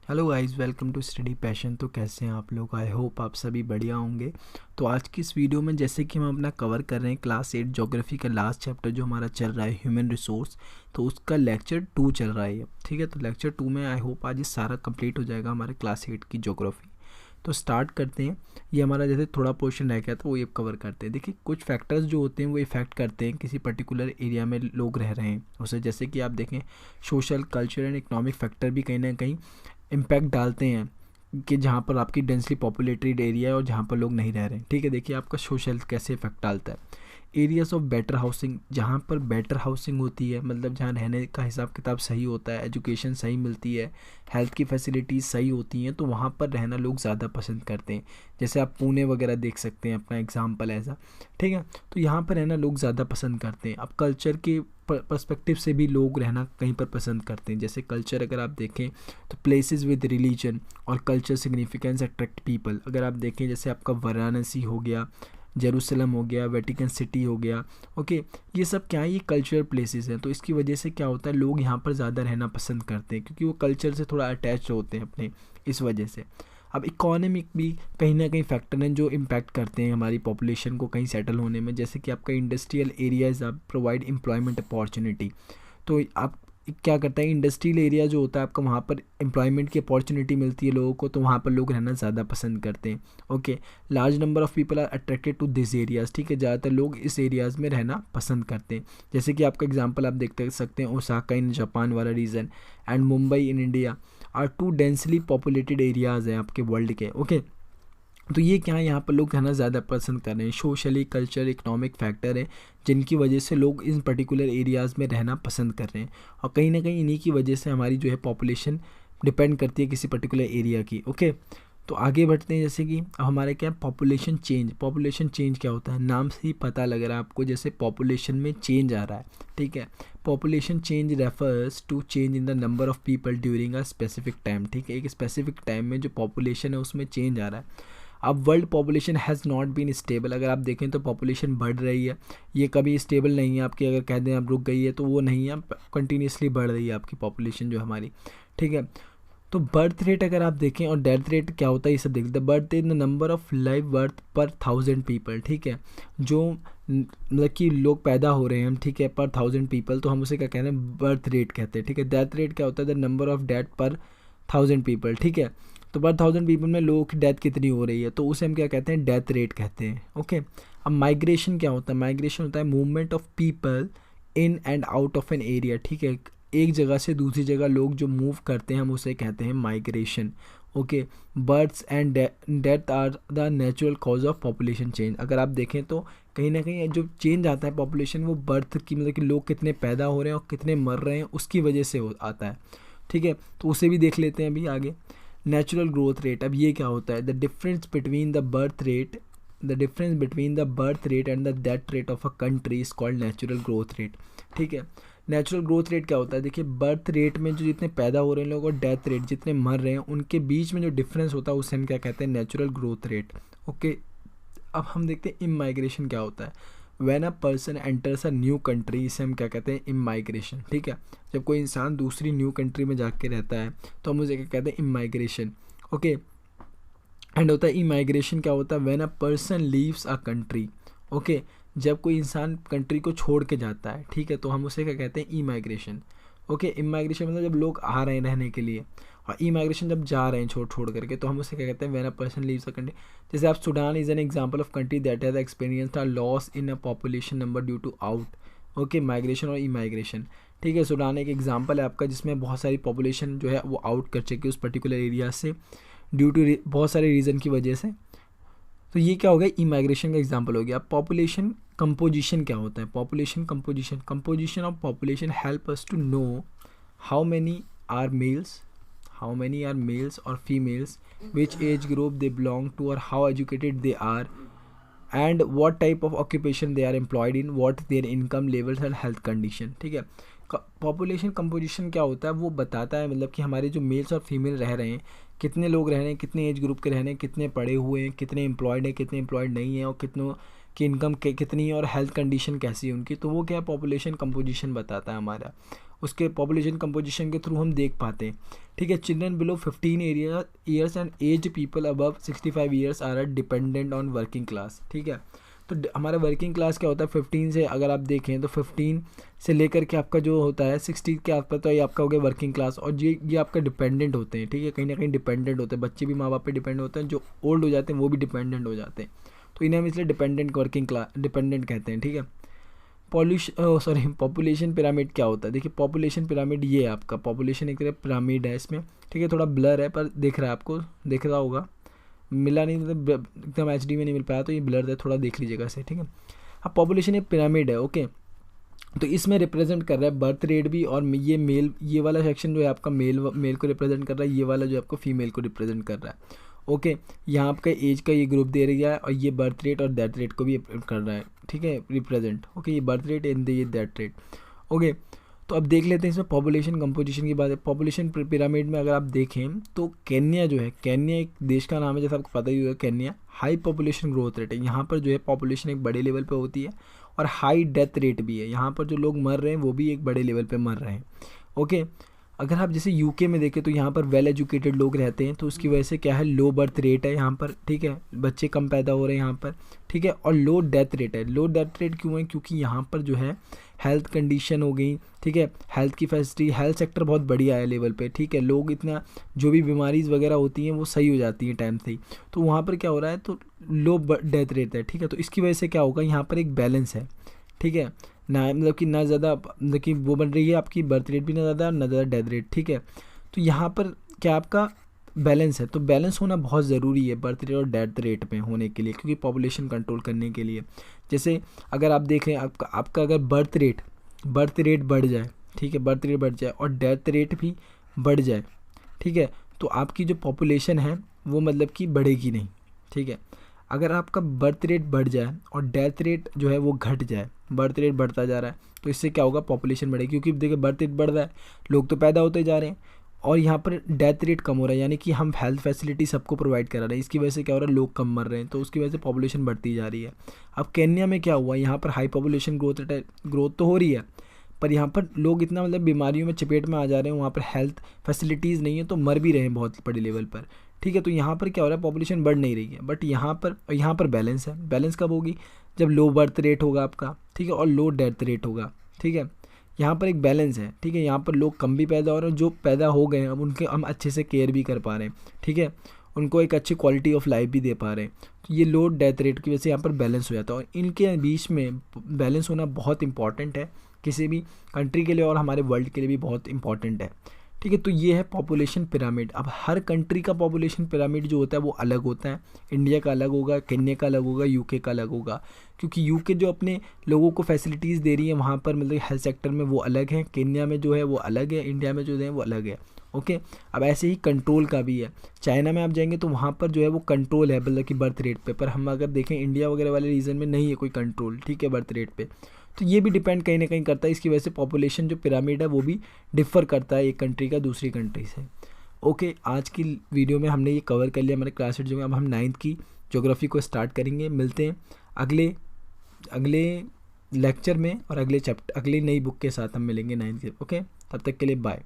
Hello guys, welcome to study passion. तो कैसे हैं आप लोग? आई होप आप सभी बढ़िया होंगे। तो आज की इस वीडियो में जैसे कि हम अपना कवर कर रहे हैं क्लास 8 ज्योग्राफी का लास्ट चैप्टर जो हमारा चल रहा है ह्यूमन रिसोर्स। तो उसका लेक्चर 2 चल रहा है अब, ठीक है। तो लेक्चर 2 में आई होप आज ये सारा कंप्लीट हो जाएगा हमारे क्लास 8 की ज्योग्राफी। तो स्टार्ट करते हैं। ये हमारा जैसे थोड़ा पोर्शन रह गया था वो ये कवर करते हैं। देखिए, कुछ फैक्टर्स जो होते हैं वो इफेक्ट करते हैं किसी पर्टिकुलर एरिया में लोग रह रहे हैं उसे। जैसे कि आप देखें, social, culture and economic factor भी कहीं ना कहीं इम्पैक्ट डालते हैं कि जहाँ पर आपकी डेंसली पॉपुलेटेड एरिया है और जहाँ पर लोग नहीं रह रहे हैं, ठीक है। देखिए आपका सोशल कैसे इफेक्ट डालता है। एरियाज ऑफ बेटर हाउसिंग, जहाँ पर बेटर हाउसिंग होती है, मतलब जहाँ रहने का हिसाब किताब सही होता है, एजुकेशन सही मिलती है, हेल्थ की फैसिलिटीज़ सही होती हैं, तो वहाँ पर रहना लोग ज़्यादा पसंद करते हैं। जैसे आप पुणे वगैरह देख सकते हैं अपना एग्जाम्पल ऐसा, ठीक है। तो यहाँ पर रहना लोग ज़्यादा पसंद करते हैं। अब कल्चर के पर्सपेक्टिव से भी लोग रहना कहीं पर पसंद करते हैं। जैसे कल्चर अगर आप देखें तो प्लेसेस विद रिलीजन और कल्चर सिग्निफिकेंस अट्रैक्ट पीपल। अगर आप देखें जैसे आपका वाराणसी हो गया, जेरूसलम हो गया, वेटिकन सिटी हो गया, ओके, ये सब क्या है, ये कल्चरल प्लेसेस हैं। तो इसकी वजह से क्या होता है, लोग यहाँ पर ज़्यादा रहना पसंद करते हैं क्योंकि वो कल्चर से थोड़ा अटैच होते हैं अपने, इस वजह से। अब इकोनॉमिक भी कहीं ना कहीं फैक्टर हैं जो इम्पैक्ट करते हैं हमारी पॉपुलेशन को कहीं सेटल होने में। जैसे कि आपका इंडस्ट्रियल एरियाज आप प्रोवाइड एम्प्लॉयमेंट अपॉर्चुनिटी। तो आप क्या करता है, इंडस्ट्रियल एरिया जो होता है आपका, वहाँ पर एम्प्लॉयमेंट की अपॉर्चुनिटी मिलती है लोगों को, तो वहाँ पर लोग रहना ज़्यादा पसंद करते हैं। Okay, large number of people are attracted to this areas, ठीक है। ज़्यादातर लोग इस एरियाज़ में रहना पसंद करते हैं। जैसे कि आपका एग्जांपल आप देखते सकते हैं, ओसाका इन जापान वाला region and Mumbai in India are two densely populated areas हैं आपके वर्ल्ड के, ओके। तो ये क्या है, यहाँ पर लोग रहना ज़्यादा पसंद कर रहे हैं। सोशली, कल्चर, इकोनॉमिक फैक्टर है जिनकी वजह से लोग इन पर्टिकुलर एरियाज़ में रहना पसंद कर रहे हैं। और कहीं ना कहीं इन्हीं की वजह से हमारी जो है पॉपुलेशन डिपेंड करती है किसी पर्टिकुलर एरिया की, ओके। तो आगे बढ़ते हैं। जैसे कि अब हमारे क्या है, पॉपुलेशन चेंज। पॉपुलेशन चेंज क्या होता है, नाम से ही पता लग रहा है आपको, जैसे पॉपुलेशन में चेंज आ रहा है, ठीक है। Population change refers to change in the number of people during a specific time, ठीक है। एक स्पेसिफिक टाइम में जो पॉपुलेशन है उसमें चेंज आ रहा है। अब world population has not been stable. अगर आप देखें तो पॉपुलेशन बढ़ रही है, ये कभी स्टेबल नहीं है आपकी। अगर कह दें आप रुक गई है तो वो नहीं है, कंटिन्यूसली बढ़ रही है आपकी पॉपुलेशन जो हमारी, ठीक है। तो बर्थ रेट अगर आप देखें और डेथ रेट क्या होता है, ये सब देख the birth rate the number of live birth पर 1000 पीपल, ठीक है। जो मतलब कि लोग पैदा हो रहे हैं हम, ठीक है, पर 1000 पीपल, तो हम उसे क्या कहते हैं, बर्थ रेट कहते हैं, ठीक है। डेथ रेट क्या होता है, द नंबर ऑफ डेथ पर 1000 पीपल, ठीक है। तो पर 1000 पीपल में लोगों की डेथ कितनी हो रही है, तो उसे हम क्या कहते हैं, डेथ रेट कहते हैं, ओके। अब माइग्रेशन क्या होता है, माइग्रेशन होता है movement of people in and out of an area, ठीक है। एक जगह से दूसरी जगह लोग जो मूव करते हैं हम उसे कहते हैं migration, okay. Births and death are the natural cause of population change. अगर आप देखें तो कहीं ना कहीं जो चेंज आता है पॉपुलेशन, वो बर्थ की, मतलब कि लोग कितने पैदा हो रहे हैं और कितने मर रहे हैं उसकी वजह से आता है, ठीक है। तो उसे भी देख लेते हैं अभी आगे। नेचुरल ग्रोथ रेट, अब ये क्या होता है, the difference between the birth rate, the difference between the birth rate and the death rate of a country is called natural growth rate, ठीक है। नेचुरल ग्रोथ रेट क्या होता है, देखिए बर्थ रेट में जो जितने पैदा हो रहे हैं लोग और डेथ रेट जितने मर रहे हैं उनके बीच में जो डिफरेंस होता है उसे हम क्या कहते हैं, नेचुरल ग्रोथ रेट, ओके। अब हम देखते हैं इमाइग्रेशन क्या होता है। When a person enters a new country, इसे हम क्या कहते हैं, इमाइग्रेशन, ठीक है। जब कोई इंसान दूसरी न्यू कंट्री में जाके रहता है तो हम उसे क्या कहते हैं, इमाइग्रेशन, ओके। एंड होता है इमाइग्रेशन क्या होता है, when a person leaves a country, okay. जब कोई इंसान कंट्री को छोड़ के जाता है, ठीक है, तो हम उसे क्या कहते हैं, इमाइग्रेशन, ओके। इमाइग्रेशन मतलब जब लोग आ रहे हैं रहने के लिए, और इमाइग्रेशन जब जा रहे हैं छोड़ छोड़ करके, तो हम उसे क्या कहते हैं, when a person leaves a country. जैसे आप, Sudan is an example of country that has experienced a loss in a population number due to out, okay, migration और इमाइग्रेशन, ठीक है। सूडान एक एग्जांपल है आपका जिसमें बहुत सारी पॉपुलेशन जो है वो आउट कर चुकी है उस पर्टिकुलर एरिया से ड्यू टू बहुत सारे रीज़न की वजह से। तो ये क्या हो गया, इमाइग्रेशन का एग्जांपल हो गया। पॉपुलेशन कंपोजिशन क्या होता है, population composition, composition of population help us to know how many are males, how many are males or females, which age group they belong to or how educated they are, and what type of occupation they are employed in, what their income levels and health condition, ठीक है। Population composition क्या होता है, वो बताता है मतलब कि हमारे जो मेल्स और फीमेल रह रहे हैं, कितने लोग रह रहे हैं, कितने एज ग्रुप के रह रहे हैं, कितने पढ़े हुए हैं, कितने एम्प्लॉयड हैं, कितने एम्प्लॉयड नहीं हैं, और कितनों कि इनकम कितनी है और हेल्थ कंडीशन कैसी है उनकी, तो वो क्या है पॉपुलेशन कंपोजिशन बताता है हमारा। उसके पॉपुलेशन कंपोजिशन के थ्रू हम देख पाते हैं, ठीक है। Children below 15 years and age people above 65 years are dependent on working class, ठीक है। तो हमारा वर्किंग क्लास क्या होता है 15 से, अगर आप देखें तो 15 से लेकर के आपका जो होता है 60 के आसपास, तो ये आपका हो गया वर्किंग क्लास। और ये आपका डिपेंडेंट होते हैं, ठीक है, कहीं ना कहीं डिपेंडेंट होते हैं, बच्चे भी माँ बाप पे डिपेंड होते हैं, जो ओल्ड हो जाते हैं वो भी डिपेंडेंट हो जाते हैं, तो इन्हें हम इसलिए डिपेंडेंट वर्किंग क्लास डिपेंडेंट कहते हैं, ठीक है। पॉपुलेशन पिरामिड क्या होता है, देखिए पॉपुलेशन पिरामिड ये है आपका, पॉपुलेशन एक तरह पिरामिड है इसमें, ठीक है। थोड़ा ब्लर है पर दिख रहा है आपको, दिख रहा होगा, मिला नहीं मतलब एकदम HD में नहीं मिल पाया तो ये ब्लर है, थोड़ा देख लीजिएगा इसे, ठीक है। अब पॉपुलेशन एक पिरामिड है, ओके। तो इसमें रिप्रेजेंट कर रहा है बर्थ रेट भी, और ये मेल, ये वाला सेक्शन जो है आपका मेल को रिप्रेजेंट कर रहा है, ये वाला जो आपको फीमेल को रिप्रेजेंट कर रहा है, ओके। यहाँ आपका एज का ये ग्रुप दे रहा है, और ये बर्थ रेट और डेथ रेट को भी कर रहा है, ठीक है, रिप्रेजेंट, ओके। ये बर्थ रेट एंड ये डेथ रेट, ओके। तो अब देख लेते हैं इसमें पॉपुलेशन कंपोजिशन की बात है। पॉपुलेशन पिरामिड में अगर आप देखें तो केन्या जो है, केन्या एक देश का नाम है, जैसा आपको पता ही होगा, Kenya high population growth rate है। यहाँ पर जो है पॉपुलेशन एक बड़े लेवल पे होती है, और हाई डेथ रेट भी है। यहाँ पर जो लोग मर रहे हैं वो भी एक बड़े लेवल पे मर रहे हैं, ओके। अगर आप जैसे UK में देखें तो यहाँ पर वेल एजुकेटेड लोग रहते हैं, तो उसकी वजह से क्या है, लो बर्थ रेट है यहाँ पर, ठीक है, बच्चे कम पैदा हो रहे हैं यहाँ पर, ठीक है। और लो डेथ रेट है। लो डेथ रेट क्यों है, क्योंकि यहाँ पर जो है हेल्थ कंडीशन हो गई, ठीक है, हेल्थ की फैसिलिटी, हेल्थ सेक्टर बहुत बढ़िया है लेवल पे, ठीक है। लोग इतना जो भी बीमारीज वगैरह होती हैं वो सही हो जाती हैं टाइम से ही, तो वहाँ पर क्या हो रहा है, तो लो डेथ रेट है, ठीक है। तो इसकी वजह से क्या होगा, यहाँ पर एक बैलेंस है, ठीक है ना, मतलब कि ना ज़्यादा, मतलब कि वो बन रही है आपकी बर्थ रेट भी ना ज़्यादा ना ज़्यादा डेथ रेट, ठीक है। तो यहाँ पर क्या आपका बैलेंस है, तो बैलेंस होना बहुत ज़रूरी है बर्थ रेट और डेथ रेट में होने के लिए, क्योंकि पॉपुलेशन कंट्रोल करने के लिए। जैसे अगर आप देखें आपका अगर बर्थ रेट बढ़ जाए, ठीक है, बर्थ रेट बढ़ जाए और डेथ रेट भी बढ़ जाए, ठीक है, तो आपकी जो पॉपुलेशन है वो मतलब कि बढ़ेगी नहीं, ठीक है। अगर आपका बर्थ रेट बढ़ जाए और डेथ रेट जो है वो घट जाए, बर्थ रेट बढ़ता जा रहा है, तो इससे क्या होगा, पॉपुलेशन बढ़ेगी, क्योंकि देखिए बर्थ रेट बढ़ रहा है, लोग तो पैदा होते जा रहे हैं, और यहाँ पर डेथ रेट कम हो रहा है, यानी कि हम हेल्थ फैसिलिटी सबको प्रोवाइड करा रहे हैं, इसकी वजह से क्या हो रहा है, लोग कम मर रहे हैं, तो उसकी वजह से पॉपुलेशन बढ़ती जा रही है। अब केन्या में क्या हुआ, यहाँ पर हाई पॉपुलेशन ग्रोथ तो हो रही है, पर यहाँ पर लोग इतना मतलब बीमारियों में चपेट में आ जा रहे हैं, वहाँ पर हेल्थ फैसिलिटीज़ नहीं है, तो मर भी रहे हैं बहुत बड़े लेवल पर, ठीक है। तो यहाँ पर क्या हो रहा है, पॉपुलेशन बढ़ नहीं रही है, बट यहाँ पर बैलेंस है। बैलेंस कब होगी, जब लो बर्थ रेट होगा आपका, ठीक है, और लो डेथ रेट होगा, ठीक है। यहाँ पर एक बैलेंस है, ठीक है। यहाँ पर लोग कम भी पैदा हो रहे हैं, जो पैदा हो गए हैं अब उनके हम अच्छे से केयर भी कर पा रहे हैं, ठीक है, उनको एक अच्छी क्वालिटी ऑफ लाइफ भी दे पा रहे हैं। तो ये लो डेथ रेट की वजह से यहाँ पर बैलेंस हो जाता है, और इनके बीच में बैलेंस होना बहुत इंपॉर्टेंट है किसी भी कंट्री के लिए, और हमारे वर्ल्ड के लिए भी बहुत इंपॉर्टेंट है, ठीक है। तो ये है पॉपुलेशन पिरामिड। अब हर कंट्री का पॉपुलेशन पिरामिड जो होता है वो अलग होता है, इंडिया का अलग होगा, केन्या का अलग होगा, UK का अलग होगा, क्योंकि UK जो अपने लोगों को फैसिलिटीज़ दे रही है वहाँ पर मतलब हेल्थ सेक्टर में वो अलग है, केन्या में जो है वो अलग है, इंडिया में जो है वो अलग है, ओके। अब ऐसे ही कंट्रोल का भी है, चाइना में आप जाएंगे तो वहाँ पर जो है वो कंट्रोल है मतलब कि बर्थ रेट पे, पर हम अगर देखें इंडिया वगैरह वाले रीजन में नहीं है कोई कंट्रोल, ठीक है, बर्थ रेट पे। तो ये भी डिपेंड कहीं ना कहीं करता है, इसकी वजह से पॉपुलेशन जो पिरामिड है वो भी डिफ़र करता है एक कंट्री का दूसरी कंट्री से, ओके। आज की वीडियो में हमने ये कवर कर लिया हमारे क्लास 8 जो, अब हम 9th की ज्योग्राफी को स्टार्ट करेंगे। मिलते हैं अगले लेक्चर में और अगले नई बुक के साथ हम मिलेंगे 9th के, ओके। तब तक के लिए बाय।